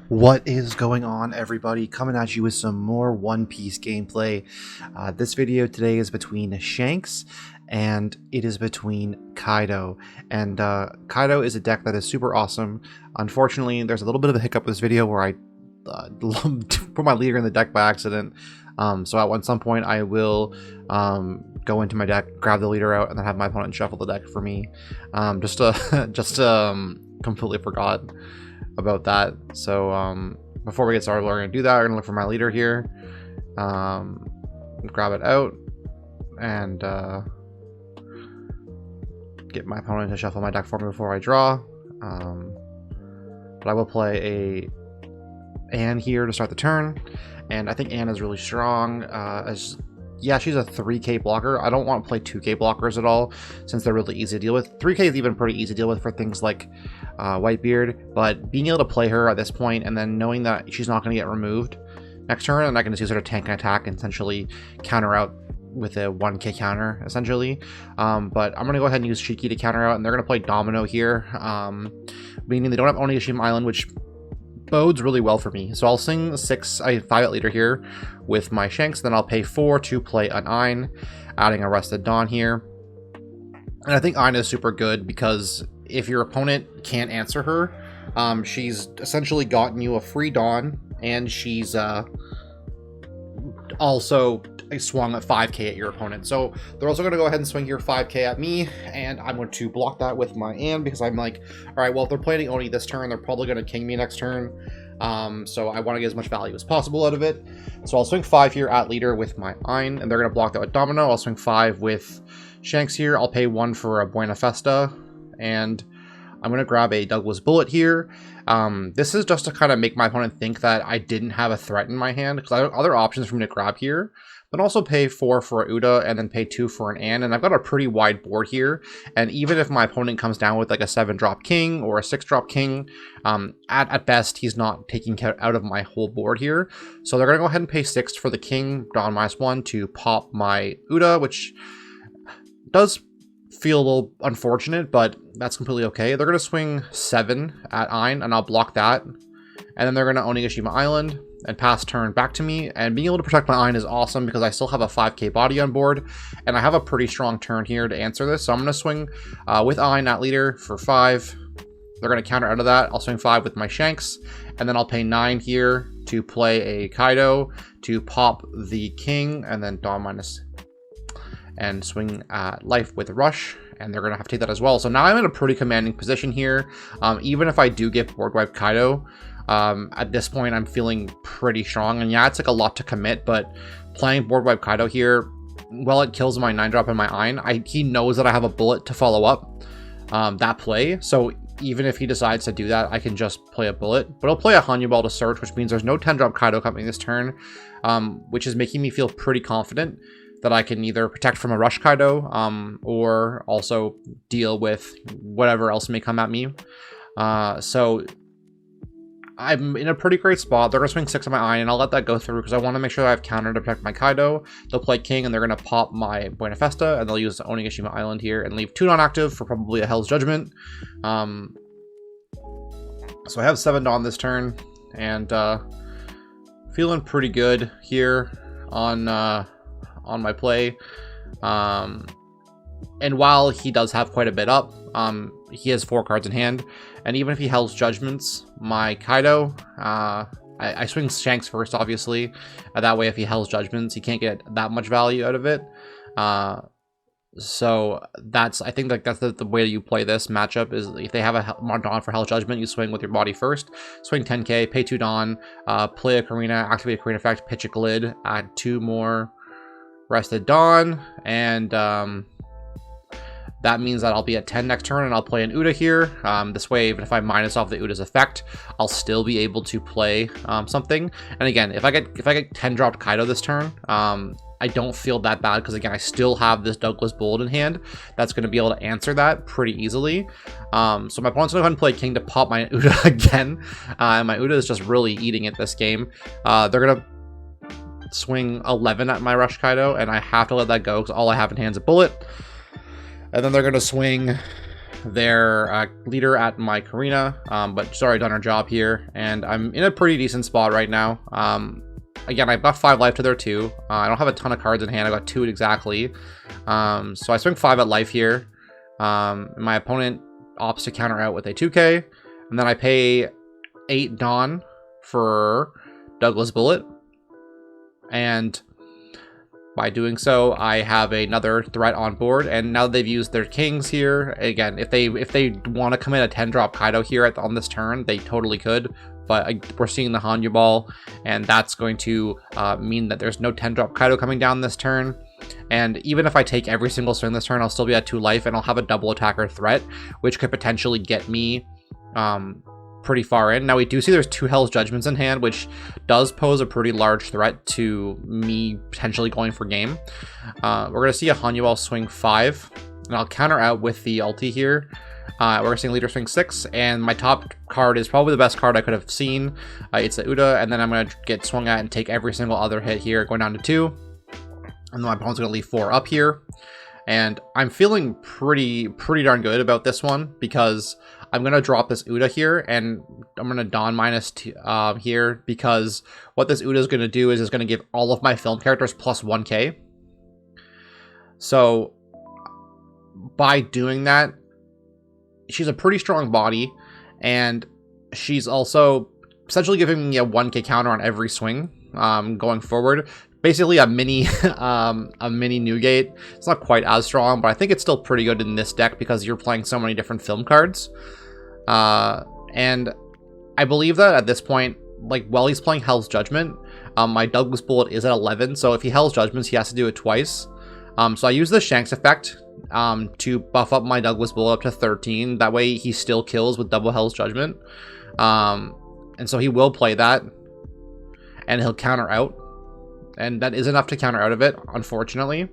What is going on, everybody? Coming at you with some more One Piece gameplay. This video today is between Shanks and it is between Kaido. And Kaido is a deck that is super awesome. Unfortunately, there's a little bit of a hiccup with this video where I put my leader in the deck by accident. So at some point I will go into my deck, grab the leader out, and then have my opponent shuffle the deck for me. Completely forgot about that. So before we get started, we're going to do that. We're going to look for my leader here, grab it out, and get my opponent to shuffle my deck for me before I draw. But I will play Anne here to start the turn, and I think Anne is really strong. Yeah, she's a 3k blocker. I don't want to play 2k blockers at all, since they're really easy to deal with. 3k is even pretty easy to deal with for things like Whitebeard, but being able to play her at this point, and then knowing that she's not going to get removed next turn, and I can just use her to tank and attack and essentially counter out with a 1k counter, essentially. But I'm going to go ahead and use Shiki to counter out, and they're going to play Domino here, meaning they don't have Onigashima Island, which bodes really well for me. So I'll sing 5 leader here with my Shanks, then I'll pay 4 to play an Ein, adding a Rested Dawn here. And I think Ein is super good because if your opponent can't answer her, she's essentially gotten you a free Dawn, and she's also swung at 5k at your opponent. So they're also going to go ahead and swing here 5k at me, and I'm going to block that with my Anne, because I'm like, all right, well, if they're playing Oni this turn, they're probably going to king me next turn. So I want to get as much value as possible out of it. So I'll swing 5 here at leader with my Ein, and they're going to block that with Domino. I'll swing 5 with Shanks here. I'll pay 1 for a Buena Festa, and I'm going to grab a Douglas Bullet here. This is just to kind of make my opponent think that I didn't have a threat in my hand, because I have other options for me to grab here, but also pay 4 for a Uda and then pay 2 for an Anne. And I've got a pretty wide board here, and even if my opponent comes down with like a 7-drop king or a 6-drop king, at best he's not taking out of my whole board here. So they're going to go ahead and pay 6 for the king, Dawn -1 to pop my Uda, which does feel a little unfortunate, but that's completely okay. They're going to swing 7 at Ein, and I'll block that. And then they're going to Onigashima Island and pass turn back to me. And being able to protect my Ein is awesome, because I still have a 5k body on board, and I have a pretty strong turn here to answer this. So I'm going to swing with Ein at leader for 5. They're going to counter out of that. I'll swing 5 with my Shanks, and then I'll pay 9 here to play a Kaido to pop the king, and then Dawn minus and swing life with Rush, and they're going to have to take that as well. So now I'm in a pretty commanding position here. Even if I do get board wipe Kaido, at this point I'm feeling pretty strong. And yeah, it's like a lot to commit, but playing board wipe Kaido here, well, it kills my 9-drop and my Ein. He knows that I have a bullet to follow up that play, so even if he decides to do that, I can just play a bullet. But I'll play a Hanyu Ball to search, which means there's no 10-drop Kaido coming this turn, which is making me feel pretty confident that I can either protect from a Rush Kaido, or also deal with whatever else may come at me. So I'm in a pretty great spot. They're going to swing 6 on my Ein, and I'll let that go through because I want to make sure that I have counter to protect my Kaido. They'll play king, and they're going to pop my Buena Festa, and they'll use Onigashima Island here and leave 2 non-active for probably a Hell's Judgment. So I have 7 Dawn this turn, and feeling pretty good here on my play. And while he does have quite a bit up, he has 4 cards in hand, and even if he Hell's Judgments my Kaido, I swing Shanks first, obviously. That way if he Hell's Judgments, he can't get that much value out of it. So I think that's the way you play this matchup, is if they have a Dawn for Hell's Judgment, you swing with your body first, swing 10k, pay 2 Dawn, play a Karina, activate a Karina effect, pitch a Glid, add 2 more Rested Dawn, and that means that I'll be at 10 next turn, and I'll play an Uda here. This way, even if I minus off the Uda's effect, I'll still be able to play something. And again, if I get 10 dropped Kaido this turn, I don't feel that bad, because again, I still have this Douglas Bullet in hand that's going to be able to answer that pretty easily. So my opponent's going to go ahead and play king to pop my Uda again, and my Uda is just really eating it this game. They're going to swing 11 at my Rush Kaido, and I have to let that go because all I have in hand is a bullet. And then they're going to swing their leader at my Karina, but she's already done her job here, and I'm in a pretty decent spot right now. Again, I've got 5 life to their 2. I don't have a ton of cards in hand. I got 2 exactly. So I swing 5 at life here. My opponent opts to counter out with a 2k, and then I pay 8 Dawn for Douglas Bullet, and by doing so, I have another threat on board. And now that they've used their kings here, again, if they want to come in a 10-drop Kaido here on this turn, they totally could. But we're seeing the Hanyu Ball, and that's going to mean that there's no 10-drop Kaido coming down this turn. And even if I take every single swing this turn, I'll still be at 2 life, and I'll have a double attacker threat, which could potentially get me pretty far in. Now we do see there's 2 Hell's Judgments in hand, which does pose a pretty large threat to me potentially going for game. We're going to see a Hanyu Ball swing 5, and I'll counter out with the ulti here. We're going to see leader swing 6, and my top card is probably the best card I could have seen. It's the Uda, and then I'm going to get swung at and take every single other hit here, going down to 2. And then my opponent's going to leave 4 up here. And I'm feeling pretty darn good about this one, because I'm going to drop this Uda here, and I'm going to Dawn -2 here, because what this Uda is going to do is it's going to give all of my film characters plus 1k. So by doing that, she's a pretty strong body, and she's also essentially giving me a 1k counter on every swing going forward. Basically a mini Newgate. It's not quite as strong, but I think it's still pretty good in this deck because you're playing so many different film cards. And I believe that at this point, like, while he's playing Hell's Judgment, my Douglas Bullet is at 11, so if he Hell's Judgments, he has to do it twice. So I use the Shanks effect to buff up my Douglas Bullet up to 13. That way he still kills with double Hell's Judgment. And so he will play that, and he'll counter out. And that is enough to counter out of it, unfortunately.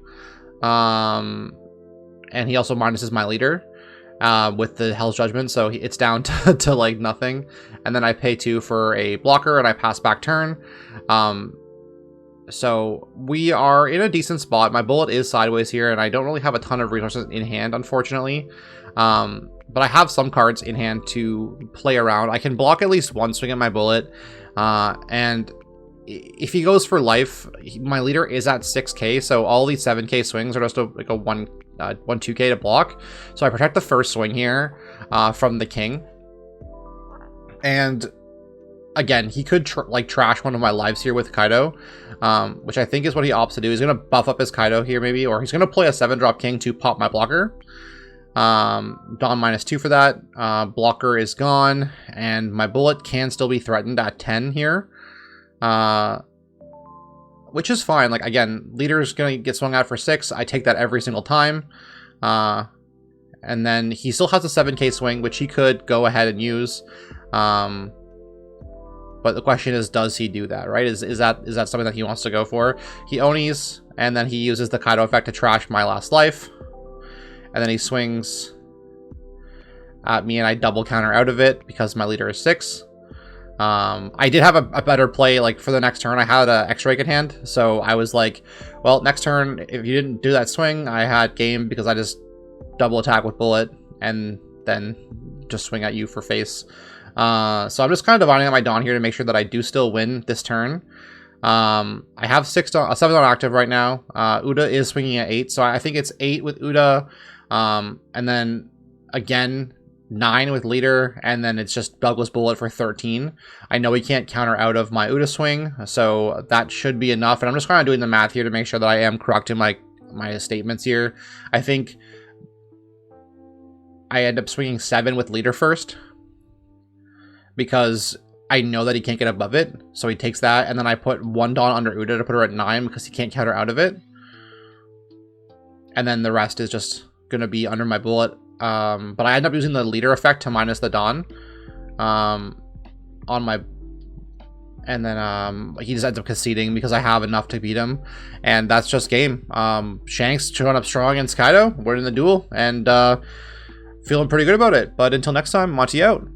And he also minuses my leader with the Hell's Judgment, so it's down to like nothing. And then I pay 2 for a blocker, and I pass back turn. So we are in a decent spot. My bullet is sideways here, and I don't really have a ton of resources in hand, unfortunately. But I have some cards in hand to play around. I can block at least 1 swing at my bullet, and if he goes for life, my leader is at 6k, so all these 7k swings are just like a 2k to block. So I protect the first swing here from the king. And again, he could trash one of my lives here with Kaido, which I think is what he opts to do. He's going to buff up his Kaido here maybe, or he's going to play a 7-drop king to pop my blocker. Dawn -2 for that. Blocker is gone, and my bullet can still be threatened at 10 here. Which is fine. Like, again, leader's gonna get swung at for 6. I take that every single time. And then he still has a 7k swing, which he could go ahead and use. But the question is, does he do that, right? Is that something that he wants to go for? He Onis, and then he uses the Kaido effect to trash my last life. And then he swings at me, and I double counter out of it because my leader is 6. I did have a better play, like, for the next turn. I had an X-Rake in hand, so I was like, well, next turn, if you didn't do that swing, I had game because I just double attack with bullet and then just swing at you for face. So I'm just kind of dividing up my Dawn here to make sure that I do still win this turn. I have 7 on active right now. Uda is swinging at 8, so I think it's 8 with Uda, and then again 9 with leader, and then it's just Douglas Bullet for 13. I know he can't counter out of my Uda swing, so that should be enough. And I'm just kind of doing the math here to make sure that I am correct in my statements here. I think I end up swinging 7 with leader first, because I know that he can't get above it, so he takes that, and then I put 1 Dawn under Uda to put her at 9 because he can't counter out of it. And then the rest is just gonna be under my bullet. But I end up using the leader effect to minus the Dawn on my, and then he just ends up conceding because I have enough to beat him, and that's just game. Shanks showing up strong against Kaido. We're in the duel, and feeling pretty good about it. But until next time, Monty out.